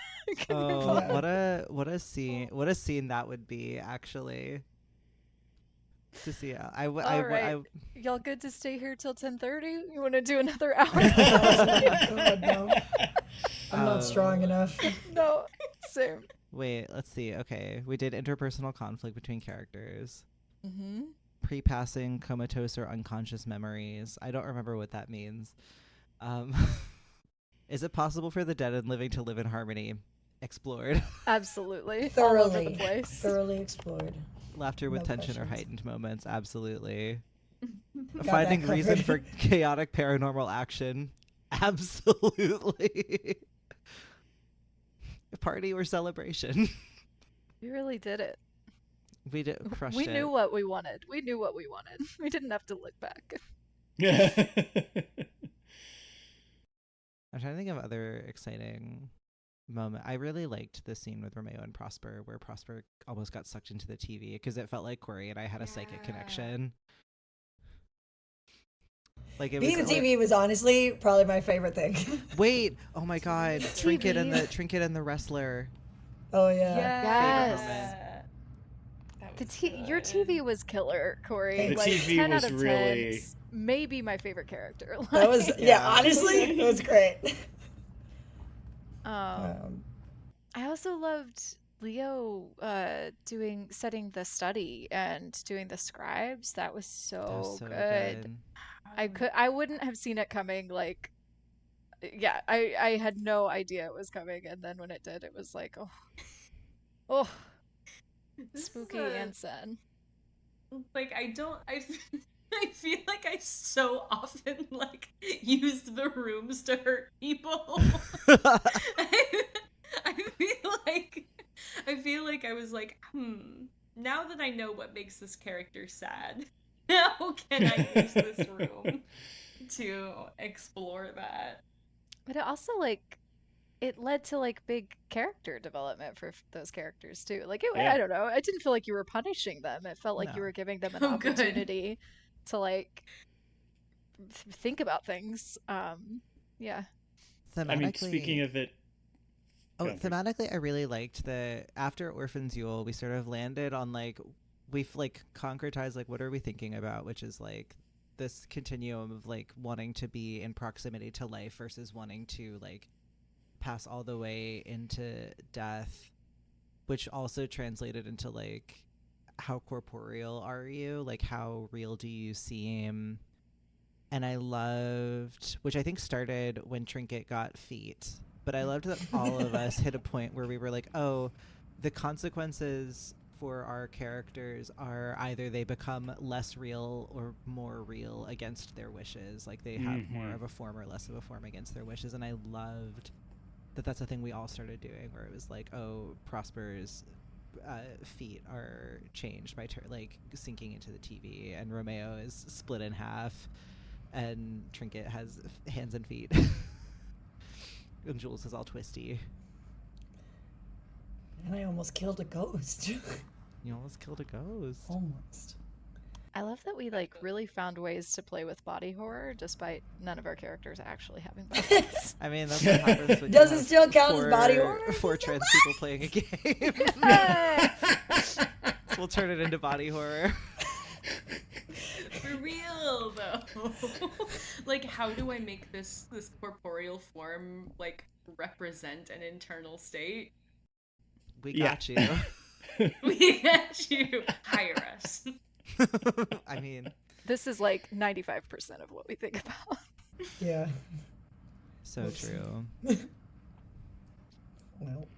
Speaker 2: What a scene that would be, actually. To see,
Speaker 4: y'all good to stay here till 10:30? You want to do another hour?
Speaker 5: God, no. I'm not strong enough.
Speaker 4: No, same.
Speaker 2: Wait, let's see. Okay, we did interpersonal conflict between characters.
Speaker 4: Mm-hmm.
Speaker 2: Pre-passing comatose or unconscious memories. I don't remember what that means. Is it possible for the dead and living to live in harmony? Explored.
Speaker 4: Absolutely.
Speaker 5: Thoroughly.
Speaker 4: All over the place.
Speaker 5: Thoroughly explored.
Speaker 2: Laughter with
Speaker 5: No
Speaker 2: tension or
Speaker 5: questions.
Speaker 2: heightened moments. Absolutely.
Speaker 5: Got
Speaker 2: Finding
Speaker 5: that
Speaker 2: reason for
Speaker 5: covered.
Speaker 2: chaotic paranormal action. Absolutely. Party or celebration.
Speaker 4: We really did it.
Speaker 2: We did crushed
Speaker 4: We
Speaker 2: it.
Speaker 4: knew what we wanted. We didn't have to look back.
Speaker 2: I'm trying to think of other exciting moment. I really liked the scene with Romeo and Prosper where Prosper almost got sucked into the TV because it felt like Kory and I had a psychic connection. Like it
Speaker 5: Being the
Speaker 2: was
Speaker 5: TV was honestly probably my favorite thing.
Speaker 2: Wait, oh my god, Trinket
Speaker 4: TV.
Speaker 2: and the wrestler.
Speaker 5: Oh yeah.
Speaker 4: Yes.
Speaker 2: Favorite moment.
Speaker 4: Your TV was killer, Kory.
Speaker 6: The
Speaker 4: like
Speaker 6: TV
Speaker 4: 10
Speaker 6: was
Speaker 4: out of 10,
Speaker 6: really-
Speaker 4: maybe my favorite character.
Speaker 5: That was
Speaker 2: Yeah.
Speaker 5: honestly, it was great.
Speaker 4: I also loved Leo setting the study and doing the scribes. That was so, good. I wouldn't have seen it coming. Like, yeah, I had no idea it was coming, and then when it did, it was like, oh, spooky and sad.
Speaker 3: Like I feel like I so often like used the rooms to hurt people. I feel like I was like, now that I know what makes this character sad, how can I use this room to explore that?
Speaker 4: But it also, like, it led to like big character development for those characters too. Like
Speaker 6: Yeah.
Speaker 4: I don't know. I didn't feel like you were punishing them. It felt like you
Speaker 2: No.
Speaker 4: were giving them an
Speaker 3: Oh, good.
Speaker 4: opportunity to like think about things. Yeah.
Speaker 2: Thematically,
Speaker 6: I mean, speaking of it,
Speaker 2: oh,
Speaker 6: go on, Percy.
Speaker 2: thematically, I really liked the after Orphan's Yule, we sort of landed on like we've like concretized like what are we thinking about, which is like this continuum of like wanting to be in proximity to life versus wanting to like pass all the way into death, which also translated into like how corporeal are you, like how real do you seem. And I loved, which I think started when Trinket got feet, but I loved that all of us hit a point where we were like, oh, the consequences for our characters are either they become less real or more real against their wishes. Like they have more of a form or less of a form against their wishes. And I loved that that's a thing we all started doing, where it was like, oh, Prosper's feet are changed by like sinking into the TV, and Romeo is split in half, and Trinket has hands and feet. And Jules is all twisty.
Speaker 5: And I almost killed a ghost.
Speaker 2: You almost killed a ghost.
Speaker 5: Almost.
Speaker 4: I love that we like really found ways to play with body horror despite none of our characters actually having bodies.
Speaker 2: I mean, that's what happens when
Speaker 5: Does
Speaker 2: you
Speaker 5: it
Speaker 2: have
Speaker 5: still count as body horror?
Speaker 2: 4 trans people playing a game. We'll turn it into body horror.
Speaker 3: For real though. Like, how do I make this corporeal form like represent an internal state?
Speaker 2: We got you.
Speaker 3: We got you. Hire us.
Speaker 2: I mean,
Speaker 4: This is like 95% of what we think about.
Speaker 5: Yeah.
Speaker 2: so
Speaker 5: Oops.
Speaker 2: true.
Speaker 5: Well,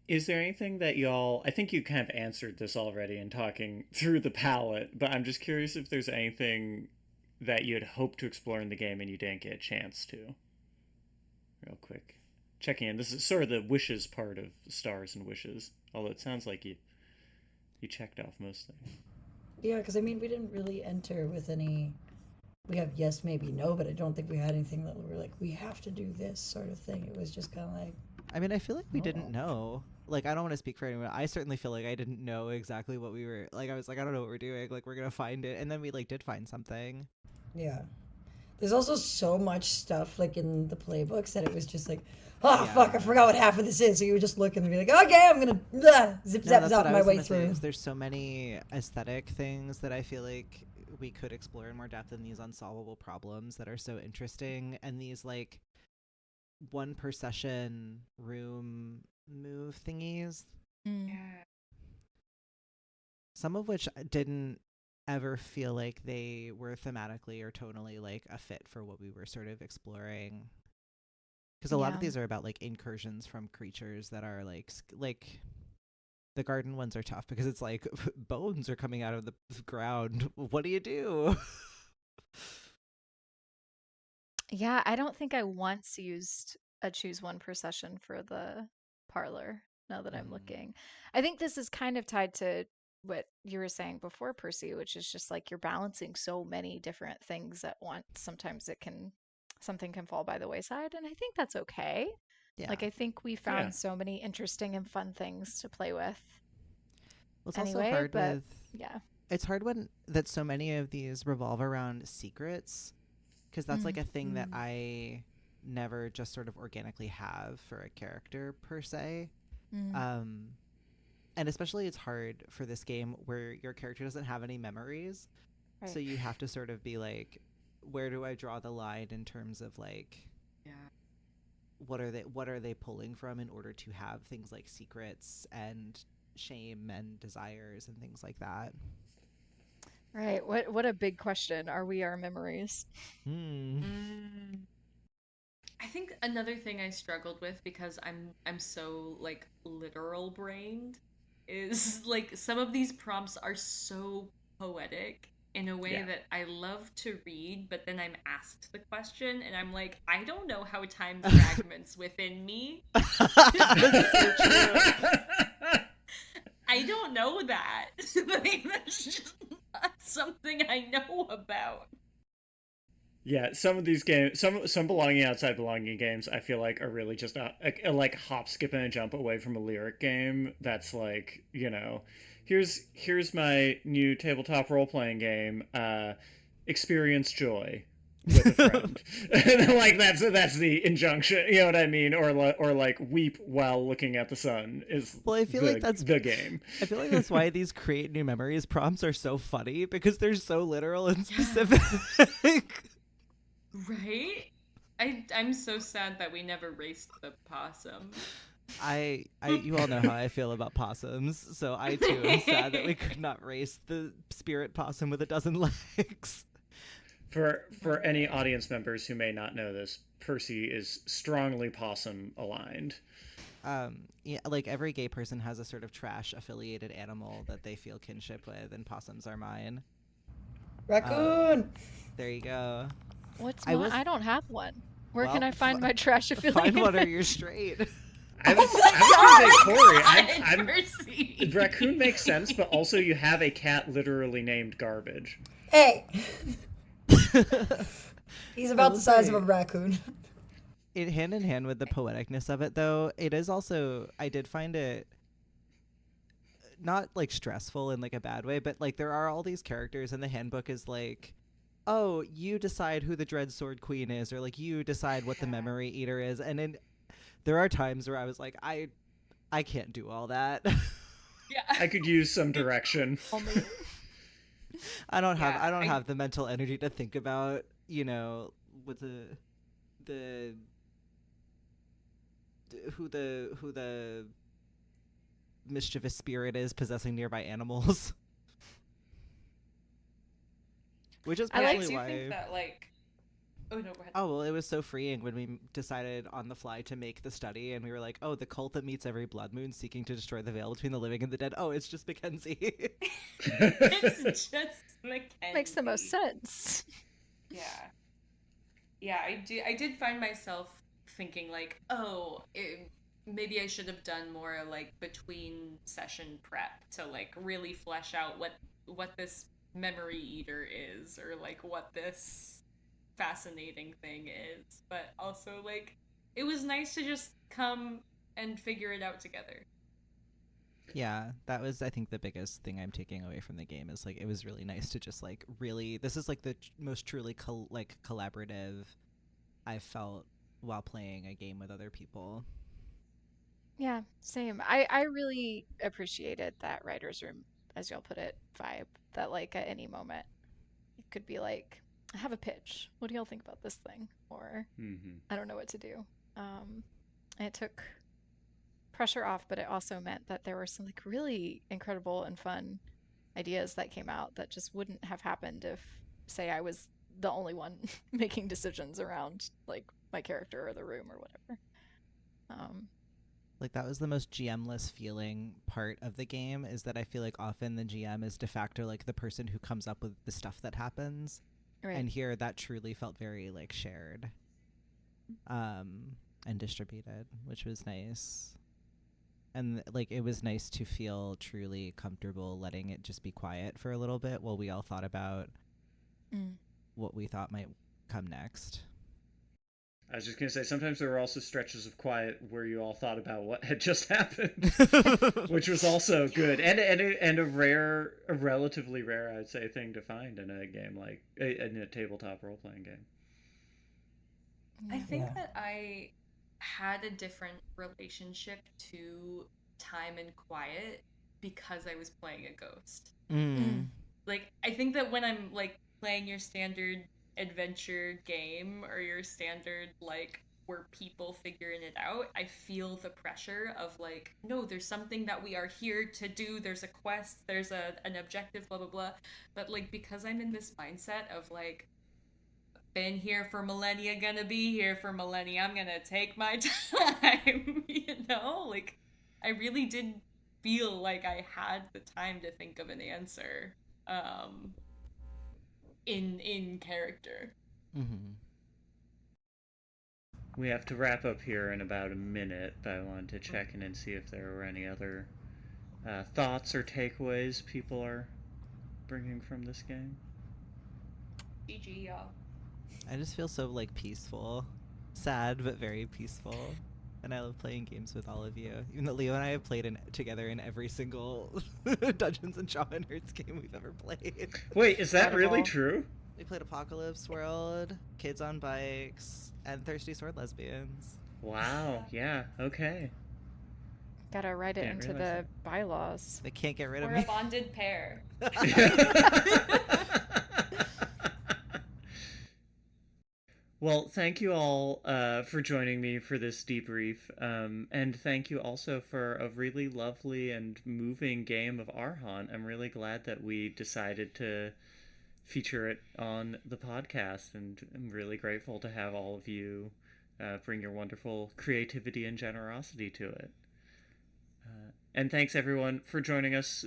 Speaker 6: Is there anything that y'all... I think you kind of answered this already in talking through the palette, but I'm just curious if there's anything that you had hoped to explore in the game and you didn't get a chance to. Real quick. Checking in. This is sort of the wishes part of Stars and Wishes, although it sounds like you checked off most things.
Speaker 5: yeah, because I mean, we didn't really enter with any. We have yes, maybe no, but I don't think we had anything that we were like, we have to do this sort of thing. It was just kind of like.
Speaker 2: I mean, I feel like we didn't
Speaker 5: No.
Speaker 2: know. Like, I don't want to speak for anyone. I certainly feel like I didn't know exactly what we were... Like, I was like, I don't know what we're doing. Like, we're going to find it. And then we, like, did find something.
Speaker 5: Yeah. There's also so much stuff like in the playbooks that it was just like, oh
Speaker 2: Yeah.
Speaker 5: fuck, I forgot what half of this is. So you would just look and be like, okay, I'm gonna zip
Speaker 2: No,
Speaker 5: zap
Speaker 2: that's
Speaker 5: zap
Speaker 2: what I
Speaker 5: my
Speaker 2: was
Speaker 5: way
Speaker 2: gonna say,
Speaker 5: through.
Speaker 2: is there's so many aesthetic things that I feel like we could explore in more depth in these unsolvable problems that are so interesting. And these, like, 1 per session room move thingies, some of which didn't ever feel like they were thematically or tonally like a fit for what we were sort of exploring, because a lot of
Speaker 4: Yeah.
Speaker 2: these are about like incursions from creatures that are like the garden ones are tough because it's like bones are coming out of the ground. What do you do?
Speaker 4: Yeah, I don't think I once used a choose 1 per session for the parlor, now that I'm looking. I think this is kind of tied to what you were saying before, Percy, which is just like you're balancing so many different things at once. Sometimes something can fall by the wayside, and I think that's okay.
Speaker 2: Yeah.
Speaker 4: Like, I think we found
Speaker 6: Yeah.
Speaker 4: so many interesting and fun things to play with.
Speaker 2: Well, it's
Speaker 4: Anyway,
Speaker 2: also hard
Speaker 4: but
Speaker 2: with
Speaker 4: yeah.
Speaker 2: it's hard when that so many of these revolve around secrets, because that's like a thing that I never just sort of organically have for a character per se. And especially it's hard for this game where your character doesn't have any memories, so
Speaker 4: Right.
Speaker 2: you have to sort of be like, where do I draw the line in terms of like,
Speaker 3: Yeah.
Speaker 2: what are they pulling from in order to have things like secrets and shame and desires and things like that.
Speaker 4: Right. What a big question. Are we our memories?
Speaker 3: I think another thing I struggled with, because I'm so like literal brained, is like some of these prompts are so poetic in a way
Speaker 6: Yeah.
Speaker 3: that I love to read, but then I'm asked the question and I'm like, I don't know how time fragments within me.
Speaker 2: That's so true.
Speaker 3: I don't know that. Like, that's just not something I know about.
Speaker 6: Yeah, some of these games, some belonging outside belonging games, I feel like are really just a like hop, skip, and a jump away from a lyric game. That's like, here's my new tabletop role playing game. Experience joy with a friend. And like that's the injunction. You know what I mean? Or like weep while looking at the sun is
Speaker 2: Well, I feel like that's
Speaker 6: the game.
Speaker 2: I feel like that's why these create new memories prompts are so funny, because they're so literal and specific.
Speaker 3: Right? I'm so sad that we never raced the possum.
Speaker 2: You all know how I feel about possums, so I too am sad that we could not race the spirit possum with a dozen legs.
Speaker 6: For any audience members who may not know this, Percy is strongly possum aligned.
Speaker 2: Yeah, like every gay person has a sort of trash affiliated animal that they feel kinship with, and possums are mine.
Speaker 5: Raccoon!
Speaker 2: There you go.
Speaker 4: What's I don't have one. Where can
Speaker 2: Well,
Speaker 4: I find my trash affiliate?
Speaker 2: Find one or you're straight.
Speaker 6: I was gonna say, Kory, I'm
Speaker 3: Percy.
Speaker 6: Raccoon makes sense, but also you have a cat literally named Garbage.
Speaker 5: Hey! He's about
Speaker 2: will
Speaker 5: the size of
Speaker 2: say-
Speaker 5: a raccoon.
Speaker 2: Hand in hand with the poeticness of it, though, it is also, I did find it not like stressful in like a bad way, but like there are all these characters, and the handbook is like, oh, you decide who the Dread Sword Queen is, or like you decide what the Memory Eater is, and there are times where I was like, I can't do all that.
Speaker 3: Yeah.
Speaker 6: I could use some direction.
Speaker 2: I don't have the mental energy to think about, what who the mischievous spirit is possessing nearby animals. Which is
Speaker 3: I
Speaker 2: partially
Speaker 3: do
Speaker 2: why.
Speaker 3: think that oh no, go ahead.
Speaker 2: Oh, well, it was so freeing when we decided on the fly to make the study, and we were like, oh, the cult that meets every blood moon seeking to destroy the veil between the living and the dead. Oh, it's just Mackenzie.
Speaker 3: It's just Mackenzie.
Speaker 4: Makes the most sense.
Speaker 3: Yeah, I did find myself thinking like, maybe I should have done more like between session prep to like really flesh out what this memory eater is, or like what this fascinating thing is. But also like it was nice to just come and figure it out together.
Speaker 2: Yeah, that was, I think, the biggest thing I'm taking away from the game is like it was really nice to just like really, this is like the most truly collaborative I've felt while playing a game with other people.
Speaker 4: Yeah, same. I really appreciated that writer's room, as y'all put it, vibe. That like at any moment it could be like, I have a pitch. What do y'all think about this thing? Or I don't know what to do. And it took pressure off, but it also meant that there were some like really incredible and fun ideas that came out that just wouldn't have happened if, say, I was the only one making decisions around like my character or the room or whatever.
Speaker 2: Like that was the most GM-less feeling part of the game, is that I feel like often the GM is de facto like the person who comes up with the stuff that happens.
Speaker 4: Right.
Speaker 2: And here that truly felt very like shared and distributed, which was nice. And like it was nice to feel truly comfortable letting it just be quiet for a little bit while we all thought about what we thought might come next.
Speaker 6: I was just going to say, sometimes there were also stretches of quiet where you all thought about what had just happened, which was also good. And a relatively rare, I would say, thing to find in a game like, in a tabletop role-playing game.
Speaker 3: I think that I had a different relationship to time and quiet because I was playing a ghost. Like, I think that when I'm, like, playing your standard adventure game or your standard like we're people figuring it out, I feel the pressure of like, no, there's something that we are here to do, there's a quest, there's an objective, blah blah blah. But like because I'm in this mindset of like, been here for millennia, gonna be here for millennia, I'm gonna take my time, like I really did feel like I had the time to think of an answer in character.
Speaker 6: We have to wrap up here in about a minute, but I wanted to check in and see if there were any other thoughts or takeaways people are bringing from this game.
Speaker 3: GG, y'all.
Speaker 2: I just feel so like peaceful, sad but very peaceful, and I love playing games with all of you. Even though Leo and I have played together in every single Dungeons and Dragons game we've ever played.
Speaker 6: Wait, is that really
Speaker 4: Incredible.
Speaker 6: true?
Speaker 2: We played Apocalypse World, Kids on Bikes, and Thirsty Sword Lesbians.
Speaker 6: Wow. Yeah. Okay.
Speaker 4: Gotta write it
Speaker 6: Didn't
Speaker 4: into
Speaker 6: realize
Speaker 4: the bylaws.
Speaker 2: They can't get rid of
Speaker 3: We're
Speaker 2: me.
Speaker 3: a bonded pair.
Speaker 6: Well, thank you all for joining me for this debrief, and thank you also for a really lovely and moving game of Arhant. I'm really glad that we decided to feature it on the podcast, and I'm really grateful to have all of you bring your wonderful creativity and generosity to it. And thanks everyone for joining us,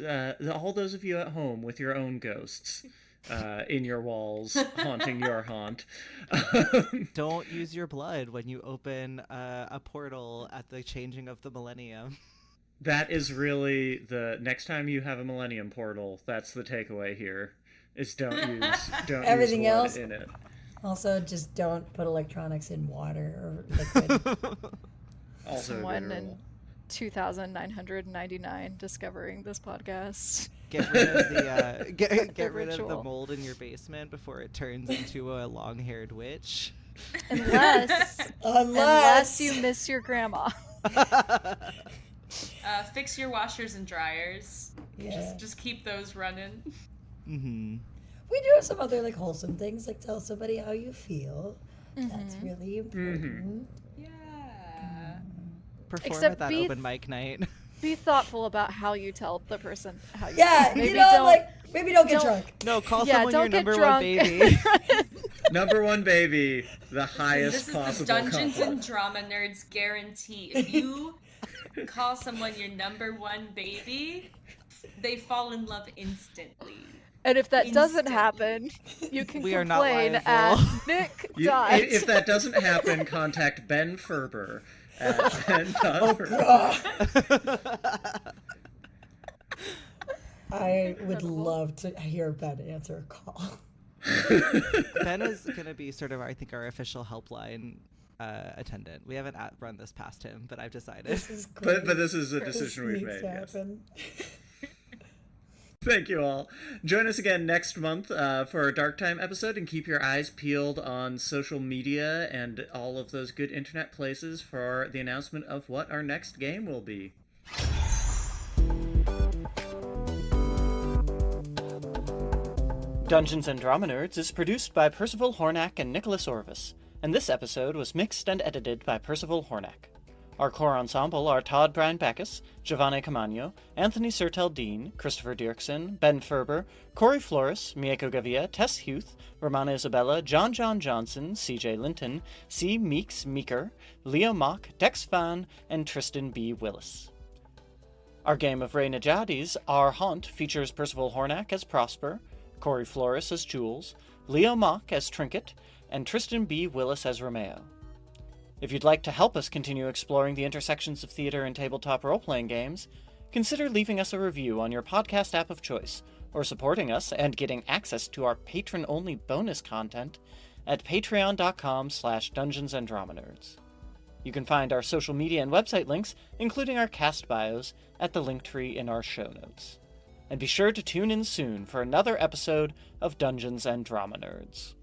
Speaker 6: all those of you at home with your own ghosts. In your walls, haunting your haunt.
Speaker 2: Don't use your blood when you open a portal at the changing of the millennium.
Speaker 6: That is really the next time you have a millennium portal. That's the takeaway here. Is don't
Speaker 5: Everything
Speaker 6: use blood
Speaker 5: else?
Speaker 6: in it.
Speaker 5: Also, just don't put electronics in water or liquid.
Speaker 6: Also a
Speaker 4: Someone
Speaker 6: good
Speaker 4: in
Speaker 6: rule.
Speaker 4: 2,999 discovering this podcast.
Speaker 2: Get rid of the get rid of the
Speaker 4: ritual.
Speaker 2: mold in your basement before it turns into a long-haired witch.
Speaker 4: Unless you miss your grandma.
Speaker 3: Fix your washers and dryers.
Speaker 5: Yeah.
Speaker 3: Just keep those running.
Speaker 2: Mm-hmm.
Speaker 5: We do have some other like wholesome things, like tell somebody how you feel. That's really important.
Speaker 3: Yeah.
Speaker 2: Perform
Speaker 4: Except
Speaker 2: at that
Speaker 4: be-
Speaker 2: open mic night.
Speaker 4: Be thoughtful about how you tell the person how you
Speaker 5: Yeah,
Speaker 4: feel. Maybe
Speaker 5: you know,
Speaker 4: don't,
Speaker 5: like maybe don't get
Speaker 4: don't-
Speaker 5: drunk.
Speaker 2: No, call
Speaker 4: yeah,
Speaker 2: someone your
Speaker 4: don't get
Speaker 2: number
Speaker 4: drunk.
Speaker 2: one baby.
Speaker 6: Number one baby, the highest
Speaker 3: This is
Speaker 6: possible
Speaker 3: the Dungeons
Speaker 6: compliment.
Speaker 3: and Drama Nerds guarantee. If you call someone your number one baby, they fall in love instantly.
Speaker 4: And if that doesn't
Speaker 3: Instantly.
Speaker 4: happen, you can
Speaker 2: We are not
Speaker 4: complain at
Speaker 2: liable.
Speaker 4: Nick.
Speaker 6: If that doesn't happen, contact Ben Ferber at Ben.Ferber.
Speaker 5: I would love to hear Ben answer a call.
Speaker 2: Ben is going to be sort of, I think, our official helpline attendant. We haven't run this past him, but I've decided.
Speaker 5: This is great.
Speaker 6: But this is a
Speaker 5: This
Speaker 6: decision we've
Speaker 5: needs
Speaker 6: made.
Speaker 5: to
Speaker 6: Yes.
Speaker 5: happen.
Speaker 6: Thank you all. Join us again next month for our Dark Time episode, and keep your eyes peeled on social media and all of those good internet places for the announcement of what our next game will be. Dungeons and Drama Nerds is produced by Percival, Hornak, and Nicholas Orvis, and this episode was mixed and edited by Percival, Hornak. Our core ensemble are Todd Backus, Jovane Caamano, Anthony Sertel Dean, Christopher Diercksen, Ben Ferber, Kory Flores, Mieko Gavia, Tess Huth, Romana Isabella, John Johnson, CJ Linton, C. Meaks Meaker, Leo Mock, Phan, and Tristan B. Willis. Our game of Nedjadi's Arhant features Percival Hornak as Prosper, Kory Flores as Jules, Leo Mock as Trinket, and Tristan B. Willis as Romeo. If you'd like to help us continue exploring the intersections of theater and tabletop role-playing games, consider leaving us a review on your podcast app of choice, or supporting us and getting access to our patron-only bonus content at patreon.com/dungeonsanddramanerds. You can find our social media and website links, including our cast bios, at the linktree in our show notes. And be sure to tune in soon for another episode of Dungeons and Drama Nerds.